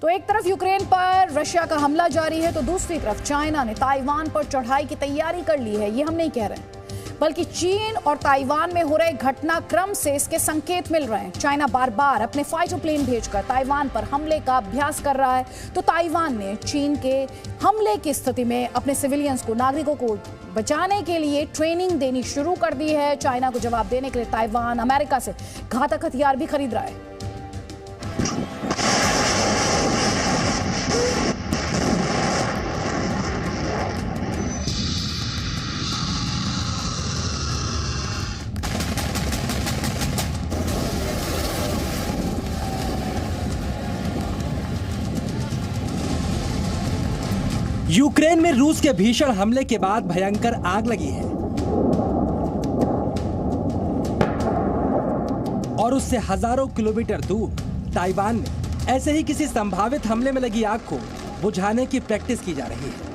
तो एक तरफ यूक्रेन पर रशिया का हमला जारी है तो दूसरी तरफ चाइना ने ताइवान पर चढ़ाई की तैयारी कर ली है। ये हम नहीं कह रहे, बल्कि चीन और ताइवान में हो रहे घटनाक्रम से इसके संकेत मिल रहे हैं। चाइना बार बार अपने फाइटर प्लेन भेजकर ताइवान पर हमले का अभ्यास कर रहा है, तो ताइवान ने चीन के हमले की स्थिति में अपने सिविलियंस को, नागरिकों को बचाने के लिए ट्रेनिंग देनी शुरू कर दी है। चाइना को जवाब देने के लिए ताइवान अमेरिका से घातक हथियार भी खरीद रहा है। यूक्रेन में रूस के भीषण हमले के बाद भयंकर आग लगी है और उससे हजारों किलोमीटर दूर ताइवान में ऐसे ही किसी संभावित हमले में लगी आग को बुझाने की प्रैक्टिस की जा रही है।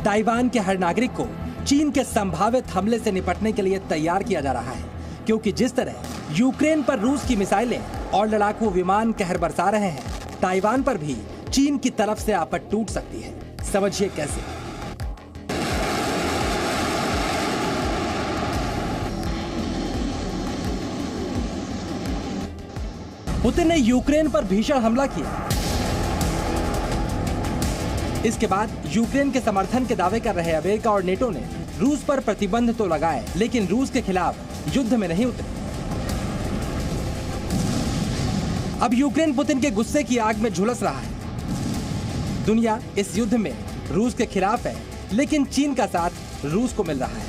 ताइवान के हर नागरिक को चीन के संभावित हमले से निपटने के लिए तैयार किया जा रहा है, क्योंकि जिस तरह यूक्रेन पर रूस की मिसाइलें और लड़ाकू विमान कहर बरसा रहे हैं, ताइवान पर भी चीन की तरफ से आपट टूट सकती है। समझिए कैसे। पुतिन ने यूक्रेन पर भीषण हमला किया। इसके बाद यूक्रेन के समर्थन के दावे कर रहे अमेरिका और नेटो ने रूस पर प्रतिबंध तो लगाए, लेकिन रूस के खिलाफ युद्ध में नहीं उतरे। अब यूक्रेन पुतिन के गुस्से की आग में झुलस रहा है। दुनिया इस युद्ध में रूस के खिलाफ है, लेकिन चीन का साथ रूस को मिल रहा है।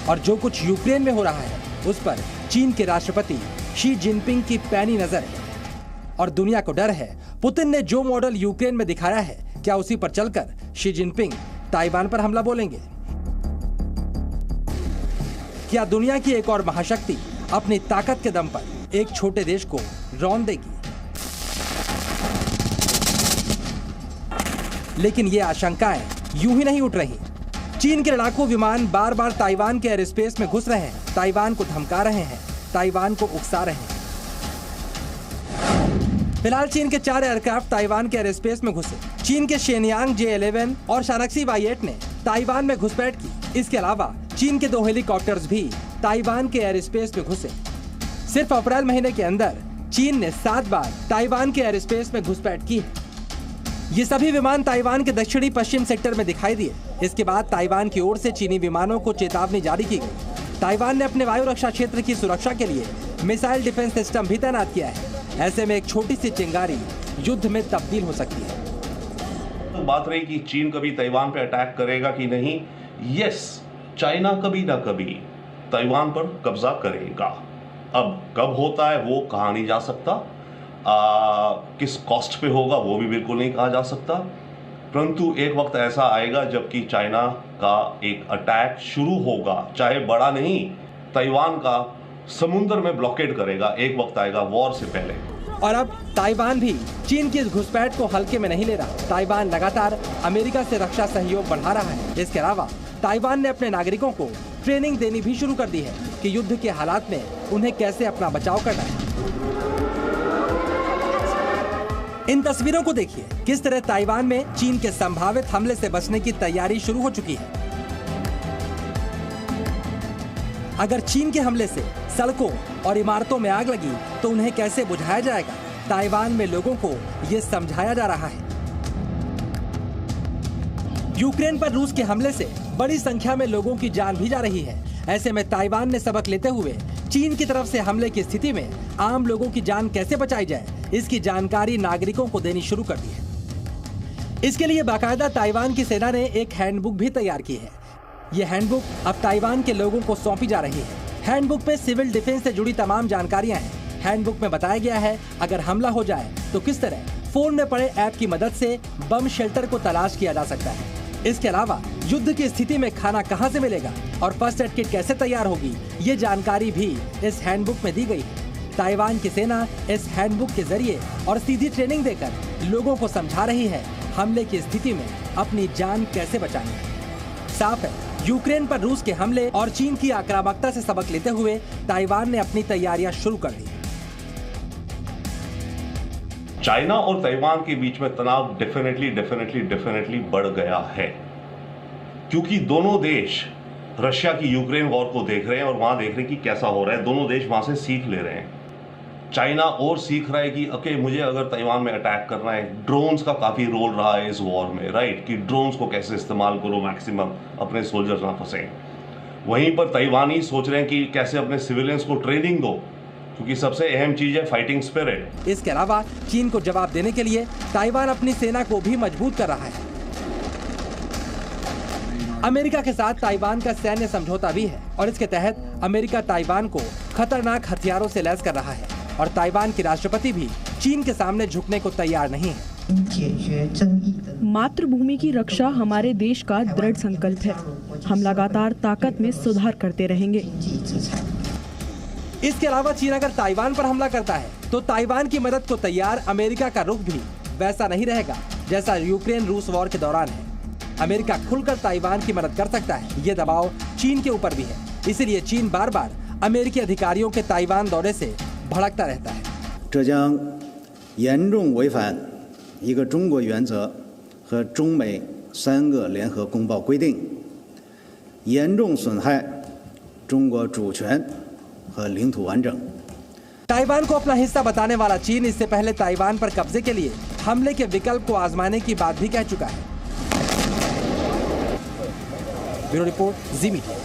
और जो कुछ यूक्रेन में हो रहा है, उस पर चीन के राष्ट्रपति शी जिनपिंग की पैनी नजर है और दुनिया को डर है पुतिन ने जो मॉडल यूक्रेन में दिखाया है, क्या उसी पर चलकर शी जिनपिंग ताइवान पर हमला बोलेंगे? क्या दुनिया की एक और महाशक्ति अपनी ताकत के दम पर एक छोटे देश को रौंद देगी? लेकिन ये आशंकाएं यूं ही नहीं उठ रही। चीन के लड़ाकू विमान बार बार ताइवान के एयर स्पेस में घुस रहे हैं, ताइवान को धमका रहे हैं, ताइवान को उकसा रहे हैं। फिलहाल चीन के 4 एयरक्राफ्ट ताइवान के एयर स्पेस में घुसे। चीन के शेनयांग J-11 और शानक्सी Y-8 ने ताइवान में घुसपैठ की। इसके अलावा चीन के 2 हेलीकॉप्टर्स भी ताइवान के एयर स्पेस में घुसे। सिर्फ अप्रैल महीने के अंदर चीन ने 7 बार ताइवान के एयर स्पेस में घुसपैठ की। ये सभी विमान ताइवान के दक्षिणी पश्चिम सेक्टर में दिखाई दिए। इसके बाद ताइवान की ओर से चीनी विमानों को चेतावनी जारी की गई। ताइवान ने अपने वायु रक्षा क्षेत्र की सुरक्षा के लिए मिसाइल डिफेंस सिस्टम भी तैनात किया है। ऐसे में एक छोटी सी चिंगारी युद्ध में तब्दील हो सकती है। तो बात रही कि चीन कभी ताइवान पे अटैक करेगा कि नहीं। यस, चाइना कभी ना कभी ताइवान पर कब्जा करेगा। अब कब होता है वो कहा नहीं जा सकता, किस कॉस्ट पे होगा वो भी बिल्कुल नहीं कहा जा सकता, परंतु एक वक्त ऐसा आएगा जबकि चाइना का एक अटैक शुरू होगा, चाहे बड़ा नहीं, ताइवान का समुद्र में ब्लॉकेड करेगा। एक वक्त आएगा वॉर से पहले। और अब ताइवान भी चीन की इस घुसपैठ को हल्के में नहीं ले रहा। ताइवान लगातार अमेरिका से रक्षा सहयोग बढ़ा रहा है। इसके अलावा ताइवान ने अपने नागरिकों को ट्रेनिंग देनी भी शुरू कर दी है कि युद्ध के हालात में उन्हें कैसे अपना बचाव करना है। इन तस्वीरों को देखिए, किस तरह ताइवान में चीन के संभावित हमले से बचने की तैयारी शुरू हो चुकी है। अगर चीन के हमले से सड़कों और इमारतों में आग लगी तो उन्हें कैसे बुझाया जाएगा? ताइवान में लोगों को यह समझाया जा रहा है। यूक्रेन पर रूस के हमले से बड़ी संख्या में लोगों की जान भी जा रही है। ऐसे में ताइवान ने सबक लेते हुए चीन की तरफ से हमले की स्थिति में आम लोगों की जान कैसे बचाई जाए, इसकी जानकारी नागरिकों को देनी शुरू कर दी है। इसके लिए बाकायदा ताइवान की सेना ने एक हैंडबुक भी तैयार की है। ये हैंडबुक अब ताइवान के लोगों को सौंपी जा रही है। हैंडबुक में सिविल डिफेंस से जुड़ी तमाम जानकारियां हैं। हैंडबुक में बताया गया है अगर हमला हो जाए तो किस तरह फोन में पड़े ऐप की मदद से बम शेल्टर को तलाश किया जा सकता है। इसके अलावा युद्ध की स्थिति में खाना कहां से मिलेगा और फर्स्ट एड किट कैसे तैयार होगी, ये जानकारी भी इस हैंडबुक में दी गई है। ताइवान की सेना इस हैंडबुक के जरिए और सीधी ट्रेनिंग देकर लोगों को समझा रही है हमले की स्थिति में अपनी जान कैसे बचानी है। साफ है, यूक्रेन पर रूस के हमले और चीन की आक्रामकता से सबक लेते हुए ताइवान ने अपनी तैयारियां शुरू कर दी। चाइना और ताइवान के बीच में तनाव डेफिनेटली बढ़ गया है, क्योंकि दोनों देश रशिया की यूक्रेन वॉर को देख रहे हैं और वहां देख रहे हैं कि कैसा हो रहा है। दोनों देश वहां से सीख ले रहे हैं। चाइना और सीख रहा है कि ओके, मुझे अगर ताइवान में अटैक करना है, ड्रोन्स का काफी रोल रहा है इस वॉर में, राइट, कि ड्रोन्स को कैसे इस्तेमाल करो मैक्सिमम, अपने सोल्जर्स ना फंसे। वहीं पर ताइवानी सोच रहे हैं कि कैसे अपने सिविलियंस को ट्रेनिंग दो, क्योंकि सबसे अहम चीज है फाइटिंग स्पिरिट। इसके अलावा चीन को जवाब देने के लिए ताइवान अपनी सेना को भी मजबूत कर रहा है। अमेरिका के साथ ताइवान का सैन्य समझौता भी है और इसके तहत अमेरिका ताइवान को खतरनाक हथियारों से लैस कर रहा है और ताइवान के राष्ट्रपति भी चीन के सामने झुकने को तैयार नहीं है। मातृभूमि की रक्षा हमारे देश का दृढ़ संकल्प है। हम लगातार ताकत में सुधार करते रहेंगे। इसके अलावा चीन अगर ताइवान पर हमला करता है तो ताइवान की मदद को तैयार अमेरिका का रुख भी वैसा नहीं रहेगा जैसा यूक्रेन रूस वॉर के दौरान है। अमेरिका खुलकर ताइवान की मदद कर सकता है, ये दबाव चीन के ऊपर भी है। इसीलिए चीन बार बार अमेरिकी अधिकारियों के ताइवान दौरे से भड़कता रहता है। 这将严重违反一个中国原则和中美3个联合公报规定，严重损害中国主权和领土完整。 ताइवान को अपना हिस्सा बताने वाला चीन इससे पहले ताइवान पर कब्जे के लिए हमले के विकल्प को आजमाने की बात भी कह चुका है। ब्यूरो रिपोर्ट, जी मीडिया।